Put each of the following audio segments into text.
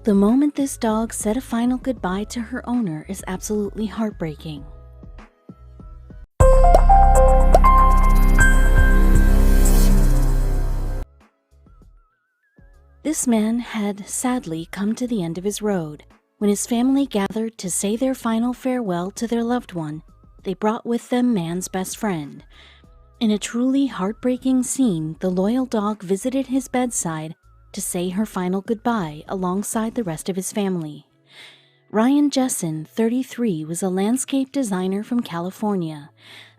The moment this dog said a final goodbye to her owner is absolutely heartbreaking. This man had sadly come to the end of his road. When his family gathered to say their final farewell to their loved one, they brought with them man's best friend. In a truly heartbreaking scene, the loyal dog visited his bedside to say her final goodbye alongside the rest of his family. Ryan Jessen, 33, was a landscape designer from California.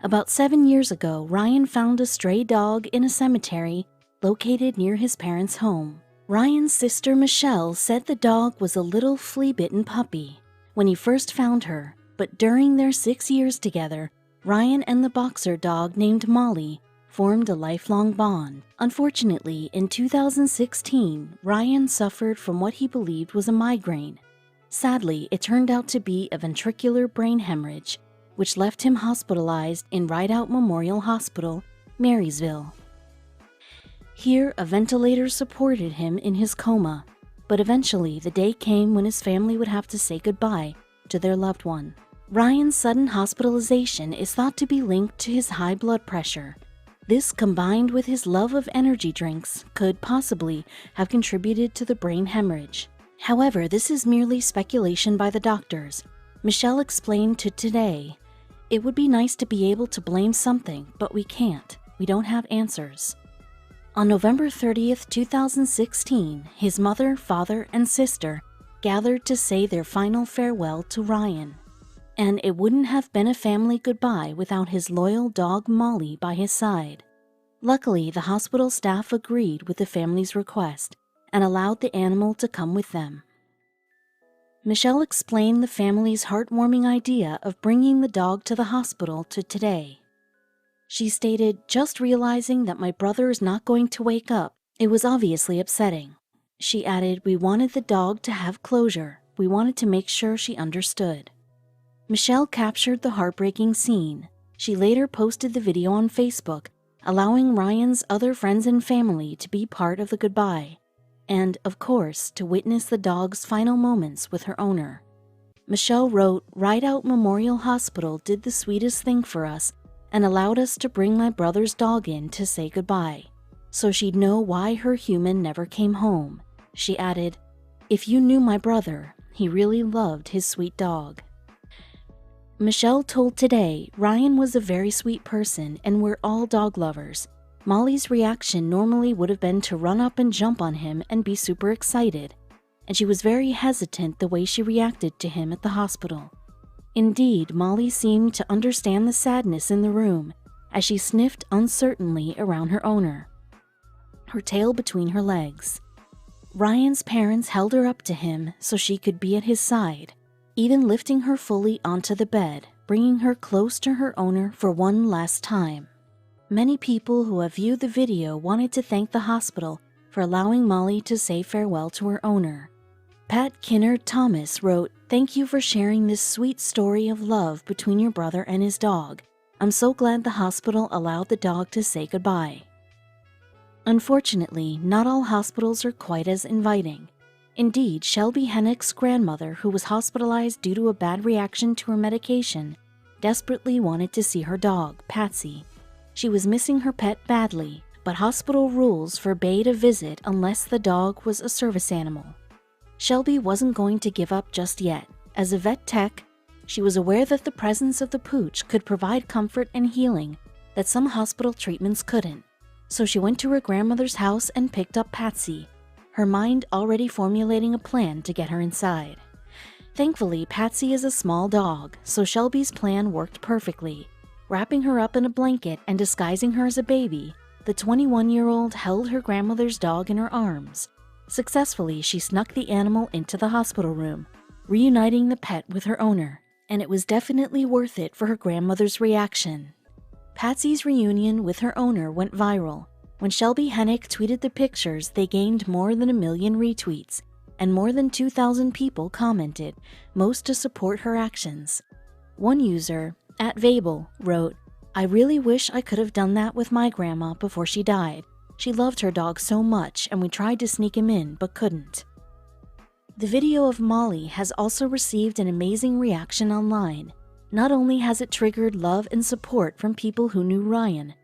About 7 years ago, Ryan found a stray dog in a cemetery located near his parents' home. Ryan's sister Michelle said the dog was a little flea-bitten puppy when he first found her, but during their 6 years together, Ryan and the boxer dog named Molly formed a lifelong bond. Unfortunately, in 2016, Ryan suffered from what he believed was a migraine. Sadly, it turned out to be a ventricular brain hemorrhage, which left him hospitalized in Rideout Memorial Hospital, Marysville. Here, a ventilator supported him in his coma, but eventually the day came when his family would have to say goodbye to their loved one. Ryan's sudden hospitalization is thought to be linked to his high blood pressure. This, combined with his love of energy drinks, could possibly have contributed to the brain hemorrhage. However, this is merely speculation by the doctors. Michelle explained to Today, "It would be nice to be able to blame something, but we can't. We don't have answers." On November 30th, 2016, his mother, father, and sister gathered to say their final farewell to Ryan. And it wouldn't have been a family goodbye without his loyal dog Molly by his side. Luckily, the hospital staff agreed with the family's request and allowed the animal to come with them. Michelle explained the family's heartwarming idea of bringing the dog to the hospital to Today. She stated, "Just realizing that my brother is not going to wake up, it was obviously upsetting." She added, "We wanted the dog to have closure. We wanted to make sure she understood." Michelle captured the heartbreaking scene. She later posted the video on Facebook, allowing Ryan's other friends and family to be part of the goodbye, and, of course, to witness the dog's final moments with her owner. Michelle wrote, "Rideout Memorial Hospital did the sweetest thing for us and allowed us to bring my brother's dog in to say goodbye, so she'd know why her human never came home." She added, "If you knew my brother, he really loved his sweet dog." Michelle told Today, "Ryan was a very sweet person and we're all dog lovers. Molly's reaction normally would have been to run up and jump on him and be super excited, and she was very hesitant the way she reacted to him at the hospital. Indeed, Molly seemed to understand the sadness in the room as she sniffed uncertainly around her owner, her tail between her legs. Ryan's parents held her up to him so she could be at his side, even lifting her fully onto the bed, bringing her close to her owner for one last time." Many people who have viewed the video wanted to thank the hospital for allowing Molly to say farewell to her owner. Pat Kinnard Thomas wrote, "Thank you for sharing this sweet story of love between your brother and his dog. I'm so glad the hospital allowed the dog to say goodbye." Unfortunately, not all hospitals are quite as inviting. Indeed, Shelby Hennick's grandmother, who was hospitalized due to a bad reaction to her medication, desperately wanted to see her dog, Patsy. She was missing her pet badly, but hospital rules forbade a visit unless the dog was a service animal. Shelby wasn't going to give up just yet. As a vet tech, she was aware that the presence of the pooch could provide comfort and healing that some hospital treatments couldn't. So she went to her grandmother's house and picked up Patsy, her mind already formulating a plan to get her inside. Thankfully, Patsy is a small dog, so Shelby's plan worked perfectly. Wrapping her up in a blanket and disguising her as a baby, the 21-year-old held her grandmother's dog in her arms. Successfully, she snuck the animal into the hospital room, reuniting the pet with her owner, and it was definitely worth it for her grandmother's reaction. Patsy's reunion with her owner went viral. When Shelby Hennick tweeted the pictures, they gained more than 1 million retweets, and more than 2,000 people commented, most to support her actions. One user, @Vabel, wrote, "I really wish I could have done that with my grandma before she died. She loved her dog so much, and we tried to sneak him in, but couldn't." The video of Molly has also received an amazing reaction online. Not only has it triggered love and support from people who knew Ryan,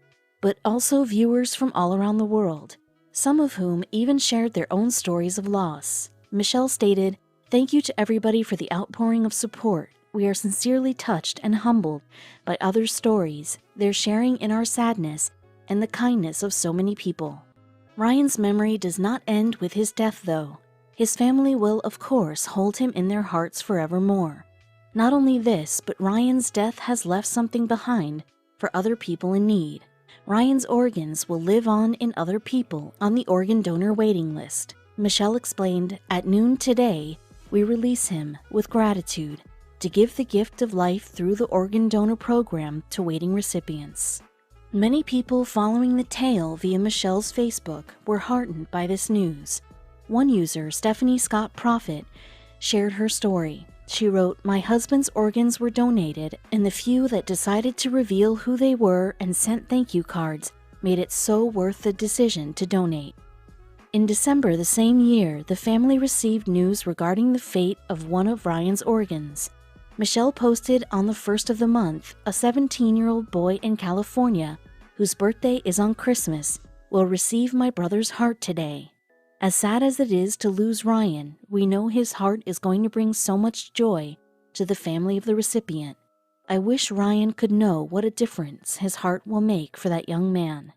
but also viewers from all around the world, some of whom even shared their own stories of loss. Michelle stated, "Thank you to everybody for the outpouring of support. We are sincerely touched and humbled by others' stories, their sharing in our sadness, and the kindness of so many people." Ryan's memory does not end with his death, though. His family will, of course, hold him in their hearts forevermore. Not only this, but Ryan's death has left something behind for other people in need. Ryan's organs will live on in other people on the organ donor waiting list. Michelle explained, "At noon today, we release him with gratitude to give the gift of life through the organ donor program to waiting recipients." Many people following the tale via Michelle's Facebook were heartened by this news. One user, Stephanie Scott Prophet, shared her story. She wrote, "My husband's organs were donated, and the few that decided to reveal who they were and sent thank you cards made it so worth the decision to donate." In December the same year, the family received news regarding the fate of one of Ryan's organs. Michelle posted on the 1st of the month, "A 17-year-old boy in California, whose birthday is on Christmas, will receive my brother's heart today. As sad as it is to lose Ryan, we know his heart is going to bring so much joy to the family of the recipient. I wish Ryan could know what a difference his heart will make for that young man."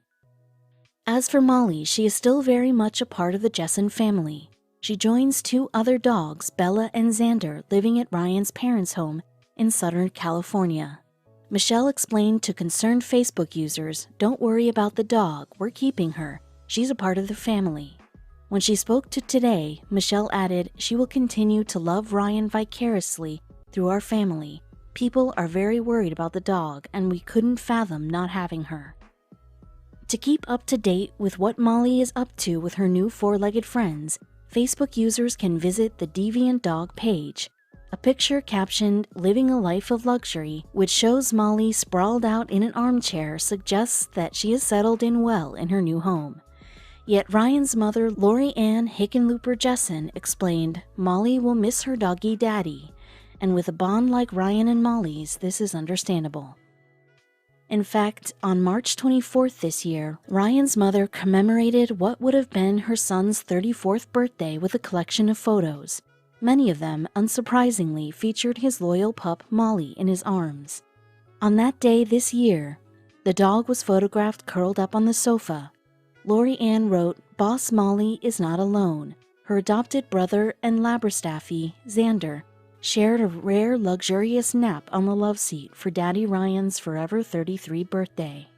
As for Molly, she is still very much a part of the Jessen family. She joins two other dogs, Bella and Xander, living at Ryan's parents' home in Southern California. Michelle explained to concerned Facebook users, "Don't worry about the dog, we're keeping her. She's a part of the family." When she spoke to Today, Michelle added, "She will continue to love Ryan vicariously through our family. People are very worried about the dog, and we couldn't fathom not having her." To keep up to date with what Molly is up to with her new four-legged friends, Facebook users can visit the Deviant Dog page. A picture captioned, "Living a life of luxury," which shows Molly sprawled out in an armchair, suggests that she has settled in well in her new home. Yet Ryan's mother, Lori Ann Hickenlooper Jessen, explained, "Molly will miss her doggy daddy, and with a bond like Ryan and Molly's, this is understandable." In fact, on March 24th this year, Ryan's mother commemorated what would have been her son's 34th birthday with a collection of photos. Many of them, unsurprisingly, featured his loyal pup Molly in his arms. On that day this year, the dog was photographed curled up on the sofa. Lori Ann wrote, "Boss Molly is not alone. Her adopted brother and Labrastaffy, Xander, shared a rare luxurious nap on the love seat for Daddy Ryan's forever 33 birthday."